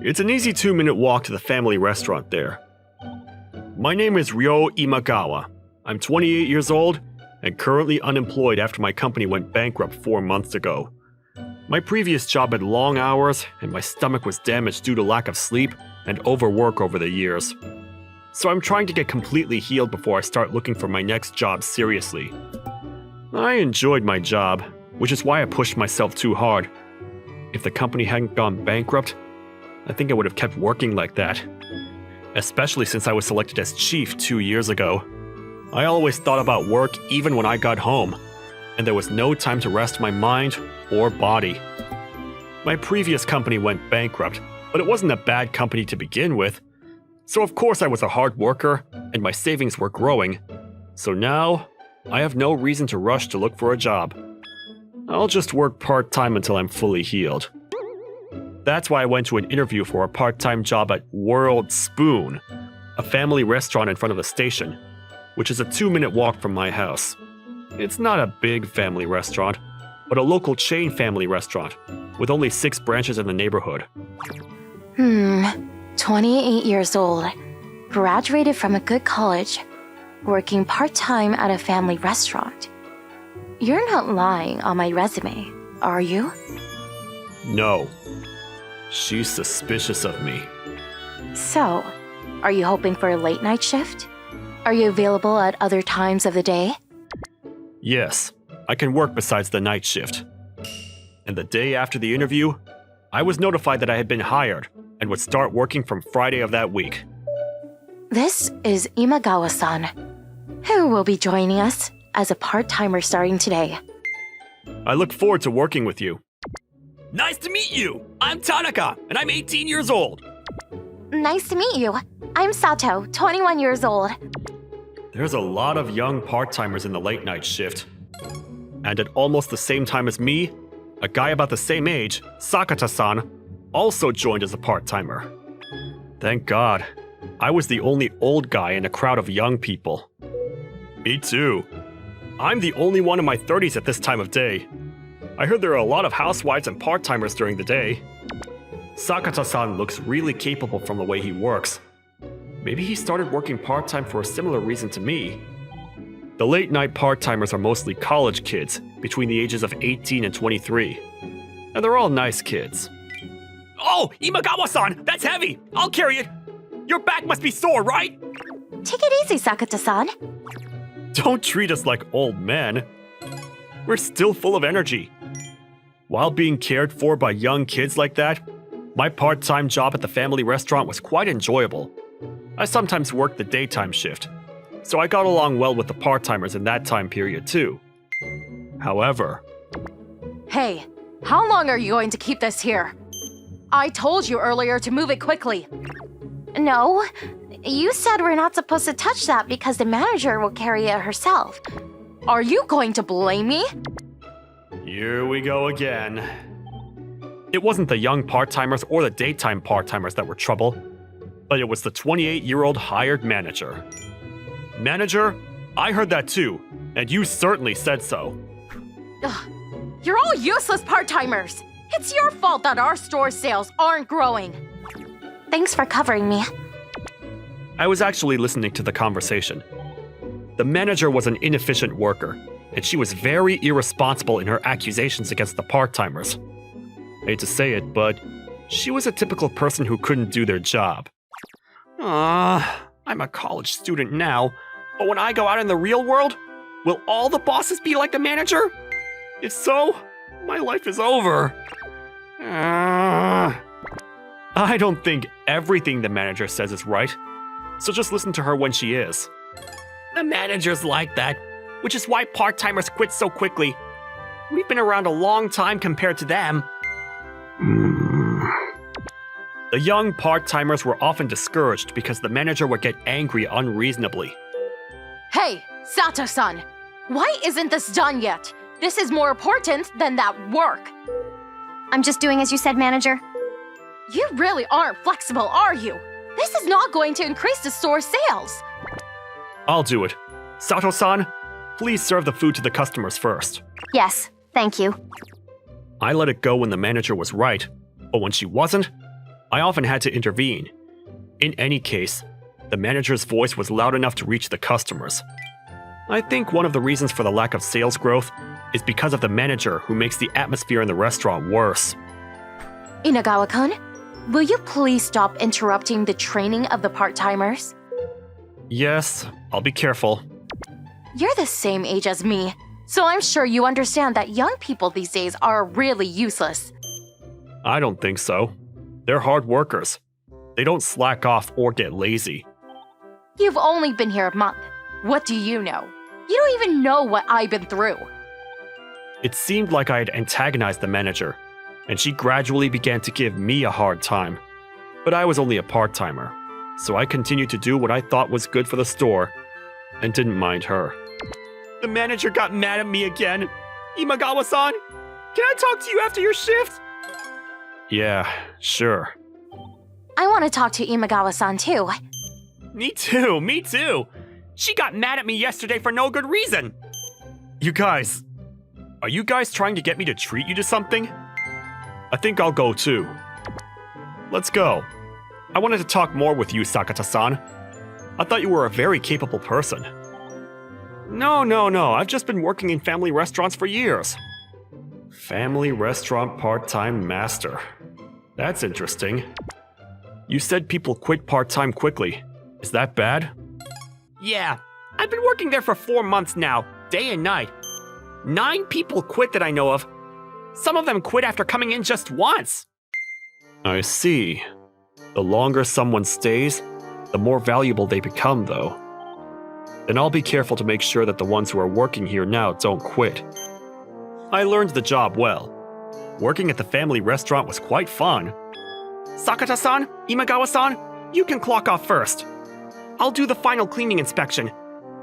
It's an easy 2-minute walk to the family restaurant there. My name is Ryo Imagawa. I'm 28 years old and currently unemployed after my company went bankrupt 4 months ago. My previous job had long hours and my stomach was damaged due to lack of sleep and overwork over the years. So I'm trying to get completely healed before I start looking for my next job seriously. I enjoyed my job, which is why I pushed myself too hard. If the company hadn't gone bankrupt, I think I would have kept working like that. Especially since I was selected as chief 2 years ago. I always thought about work even when I got home, and there was no time to rest my mind or body. My previous company went bankrupt, but it wasn't a bad company to begin with. So of course I was a hard worker, and my savings were growing. So now, I have no reason to rush to look for a job. I'll just work part-time until I'm fully healed. That's why I went to an interview for a part-time job at World Spoon, a family restaurant in front of the station, which is a 2-minute walk from my house. It's not a big family restaurant, but a local chain family restaurant, with only 6 branches in the neighborhood. 28 years old, graduated from a good college, working part-time at a family restaurant. You're not lying on my resume, are you? No. She's suspicious of me. So, are you hoping for a late night shift? Are you available at other times of the day? Yes, I can work besides the night shift. And the day after the interview, I was notified that I had been hired and would start working from Friday of that week. This is Imagawa-san, who will be joining us as a part-timer starting today. I look forward to working with you. Nice to meet you! I'm Tanaka, and I'm 18 years old. Nice to meet you. I'm Sato, 21 years old. There's a lot of young part-timers in the late night shift. And at almost the same time as me, a guy about the same age, Sakata-san, also joined as a part-timer. Thank God, I was the only old guy in a crowd of young people. Me too. I'm the only one in my 30s at this time of day. I heard there are a lot of housewives and part-timers during the day. Sakata-san looks really capable from the way he works. Maybe he started working part-time for a similar reason to me. The late-night part-timers are mostly college kids, between the ages of 18 and 23. And they're all nice kids. Oh, Imagawa-san, that's heavy! I'll carry it! Your back must be sore, right? Take it easy, Sakata-san. Don't treat us like old men. We're still full of energy. While being cared for by young kids like that, my part-time job at the family restaurant was quite enjoyable. I sometimes worked the daytime shift, so I got along well with the part-timers in that time period too. However... Hey, how long are you going to keep this here? I told you earlier to move it quickly. No, you said we're not supposed to touch that because the manager will carry it herself. Are you going to blame me? Here we go again. It wasn't the young part-timers or the daytime part-timers that were trouble, but it was the 28-year-old hired manager. Manager, I heard that too, and you certainly said so. Ugh, you're all useless part-timers. It's your fault that our store sales aren't growing. Thanks for covering me. I was actually listening to the conversation. The manager was an inefficient worker, and she was very irresponsible in her accusations against the part-timers. I hate to say it, but she was a typical person who couldn't do their job. I'm a college student now, but when I go out in the real world, will all the bosses be like the manager? If so, my life is over. I don't think everything the manager says is right, so just listen to her when she is. The manager's like that, which is why part-timers quit so quickly. We've been around a long time compared to them. The young part-timers were often discouraged because the manager would get angry unreasonably. Hey, Sato-san, why isn't this done yet? This is more important than that work. I'm just doing as you said, manager. You really aren't flexible, are you? This is not going to increase the store sales. I'll do it. Sato-san, Please serve the food to the customers first. Yes, thank you. I let it go when the manager was right, but when she wasn't, I often had to intervene. In any case, the manager's voice was loud enough to reach the customers. I think one of the reasons for the lack of sales growth is because of the manager who makes the atmosphere in the restaurant worse. Inagawa-kun, will you please stop interrupting the training of the part-timers? Yes, I'll be careful. You're the same age as me, so I'm sure you understand that young people these days are really useless. I don't think so. They're hard workers. They don't slack off or get lazy. You've only been here a month. What do you know? You don't even know what I've been through. It seemed like I had antagonized the manager, and she gradually began to give me a hard time. But I was only a part-timer, so I continued to do what I thought was good for the store, and didn't mind her. The manager got mad at me again. Imagawa-san, can I talk to you after your shift? Yeah, sure. I want to talk to Imagawa-san too. Me too. She got mad at me yesterday for no good reason. Are you guys trying to get me to treat you to something? I think I'll go too. Let's go. I wanted to talk more with you, Sakata-san. I thought you were a very capable person. No, I've just been working in family restaurants for years. Family restaurant part-time master. That's interesting. You said people quit part-time quickly. Is that bad? Yeah, I've been working there for 4 months now, day and night. 9 people quit that I know of. Some of them quit after coming in just once. I see. The longer someone stays, the more valuable they become, though. Then I'll be careful to make sure that the ones who are working here now don't quit. I learned the job well. Working at the family restaurant was quite fun. Sakata-san, Imagawa-san, you can clock off first. I'll do the final cleaning inspection.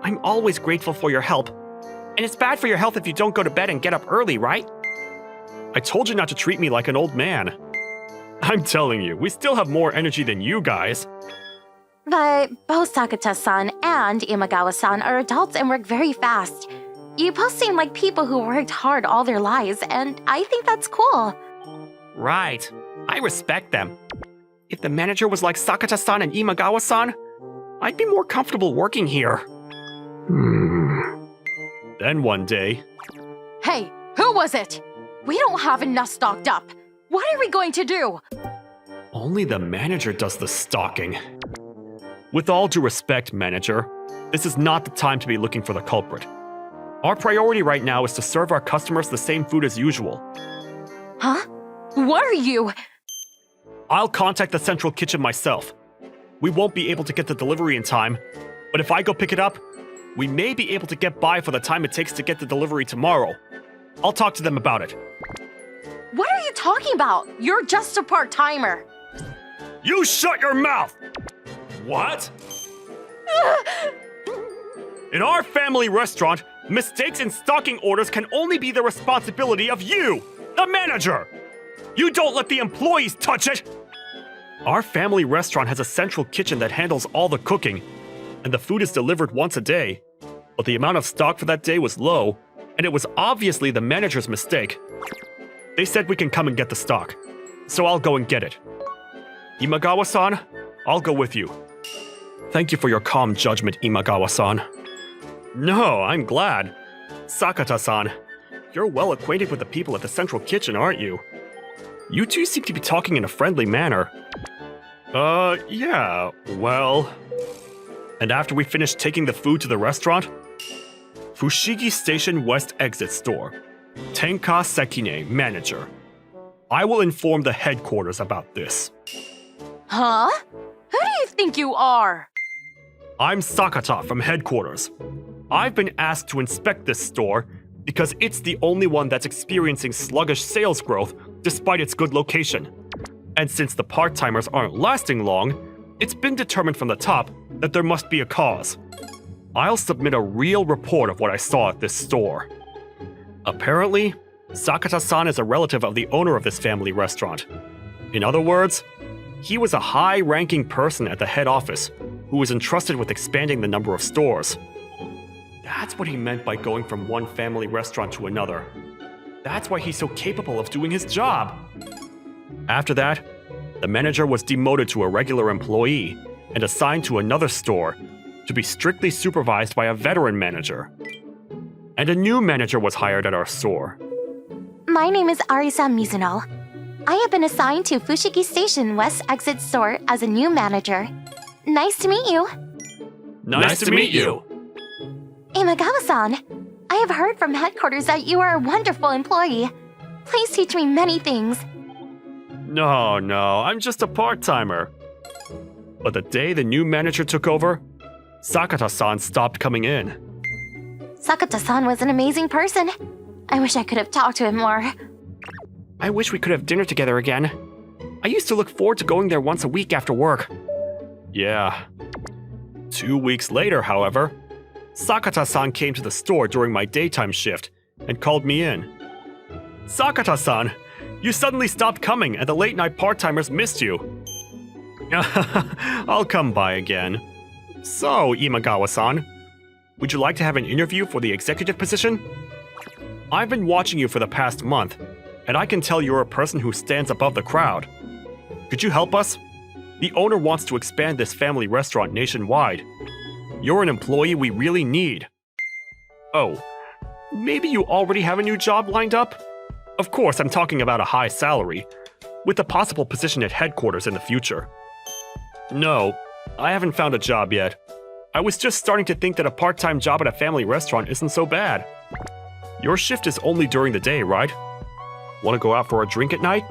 I'm always grateful for your help. And it's bad for your health if you don't go to bed and get up early, right? I told you not to treat me like an old man. I'm telling you, we still have more energy than you guys. But both Sakata-san and Imagawa-san are adults and work very fast. You both seem like people who worked hard all their lives, and I think that's cool. Right. I respect them. If the manager was like Sakata-san and Imagawa-san, I'd be more comfortable working here. Then one day... Hey, who was it? We don't have enough stocked up. What are we going to do? Only the manager does the stalking. With all due respect, manager, this is not the time to be looking for the culprit. Our priority right now is to serve our customers the same food as usual. Huh? What are you? I'll contact the central kitchen myself. We won't be able to get the delivery in time, but if I go pick it up, we may be able to get by for the time it takes to get the delivery tomorrow. I'll talk to them about it. What are you talking about? You're just a part-timer. You shut your mouth! What? In our family restaurant, mistakes in stocking orders can only be the responsibility of you, the manager! You don't let the employees touch it! Our family restaurant has a central kitchen that handles all the cooking, and the food is delivered once a day. But the amount of stock for that day was low, and it was obviously the manager's mistake. They said we can come and get the stock, so I'll go and get it. Imagawa-san, I'll go with you. Thank you for your calm judgment, Imagawa-san. No, I'm glad. Sakata-san, you're well acquainted with the people at the central kitchen, aren't you? You two seem to be talking in a friendly manner. Yeah, well... And after we finish taking the food to the restaurant? Fushigi Station West Exit Store. Tenka Sekine, manager. I will inform the headquarters about this. Huh? Who do you think you are? I'm Sakata from headquarters. I've been asked to inspect this store because it's the only one that's experiencing sluggish sales growth despite its good location. And since the part-timers aren't lasting long, it's been determined from the top that there must be a cause. I'll submit a real report of what I saw at this store. Apparently, Sakata-san is a relative of the owner of this family restaurant. In other words, he was a high-ranking person at the head office who was entrusted with expanding the number of stores. That's what he meant by going from one family restaurant to another. That's why he's so capable of doing his job. After that, the manager was demoted to a regular employee and assigned to another store to be strictly supervised by a veteran manager. And a new manager was hired at our store. My name is Arisa Mizuno. I have been assigned to Fushigi Station West Exit Store as a new manager. Nice to meet you. Nice to meet you. Imagawa-san, I have heard from headquarters that you are a wonderful employee. Please teach me many things. No, I'm just a part-timer. But the day the new manager took over, Sakata-san stopped coming in. Sakata-san was an amazing person. I wish I could have talked to him more. I wish we could have dinner together again. I used to look forward to going there once a week after work. Yeah. 2 weeks later, however, Sakata-san came to the store during my daytime shift and called me in. Sakata-san, you suddenly stopped coming and the late-night part-timers missed you. I'll come by again. So, Imagawa-san, would you like to have an interview for the executive position? I've been watching you for the past month, and I can tell you're a person who stands above the crowd. Could you help us? The owner wants to expand this family restaurant nationwide. You're an employee we really need. Oh, maybe you already have a new job lined up? Of course, I'm talking about a high salary, with a possible position at headquarters in the future. No, I haven't found a job yet. I was just starting to think that a part-time job at a family restaurant isn't so bad. Your shift is only during the day, right? Want to go out for a drink at night?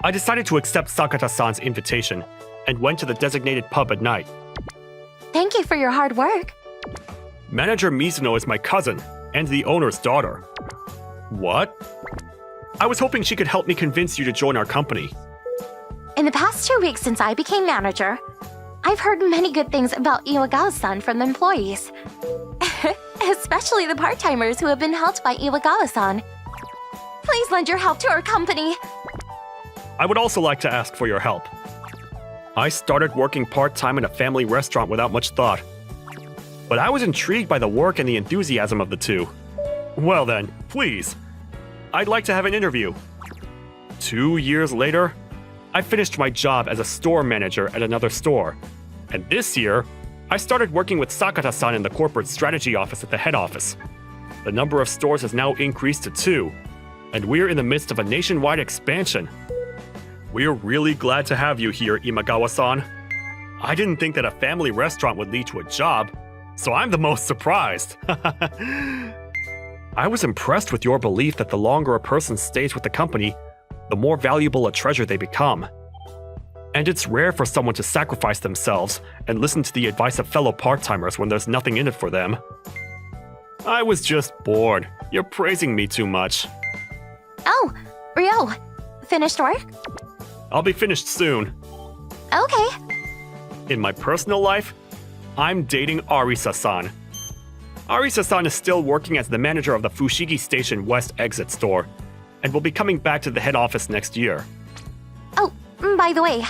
I decided to accept Sakata-san's invitation and went to the designated pub at night. Thank you for your hard work. Manager Mizuno is my cousin and the owner's daughter. What? I was hoping she could help me convince you to join our company. In the past 2 weeks since I became manager, I've heard many good things about Iwagawa-san from the employees. Especially the part-timers who have been helped by Iwagawa-san. Please lend your help to our company. I would also like to ask for your help. I started working part-time in a family restaurant without much thought. But I was intrigued by the work and the enthusiasm of the two. Well then, please. I'd like to have an interview. 2 years later, I finished my job as a store manager at another store. And this year, I started working with Sakata-san in the corporate strategy office at the head office. The number of stores has now increased to 2, and we're in the midst of a nationwide expansion. We're really glad to have you here, Imagawa-san. I didn't think that a family restaurant would lead to a job, so I'm the most surprised. I was impressed with your belief that the longer a person stays with the company, the more valuable a treasure they become. And it's rare for someone to sacrifice themselves and listen to the advice of fellow part-timers when there's nothing in it for them. I was just bored. You're praising me too much. Oh, Ryo, finished work? I'll be finished soon. Okay. In my personal life, I'm dating Arisa-san. Arisa-san is still working as the manager of the Fushigi Station West Exit Store, and will be coming back to the head office next year. Oh, by the way,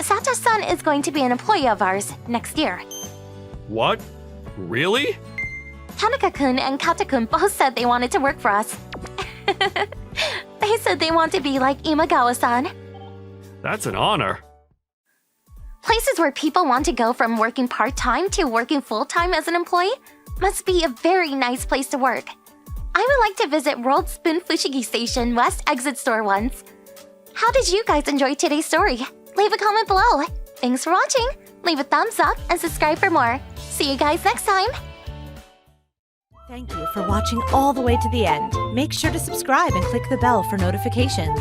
Sato-san is going to be an employee of ours next year. What? Really? Tanaka-kun and Kata-kun both said they wanted to work for us. They said they want to be like Imagawa-san. That's an honor. Places where people want to go from working part-time to working full-time as an employee must be a very nice place to work. I would like to visit World Spoon Fushigi Station West Exit Store once. How did you guys enjoy today's story? Leave a comment below. Thanks for watching. Leave a thumbs up and subscribe for more. See you guys next time. Thank you for watching all the way to the end. Make sure to subscribe and click the bell for notifications.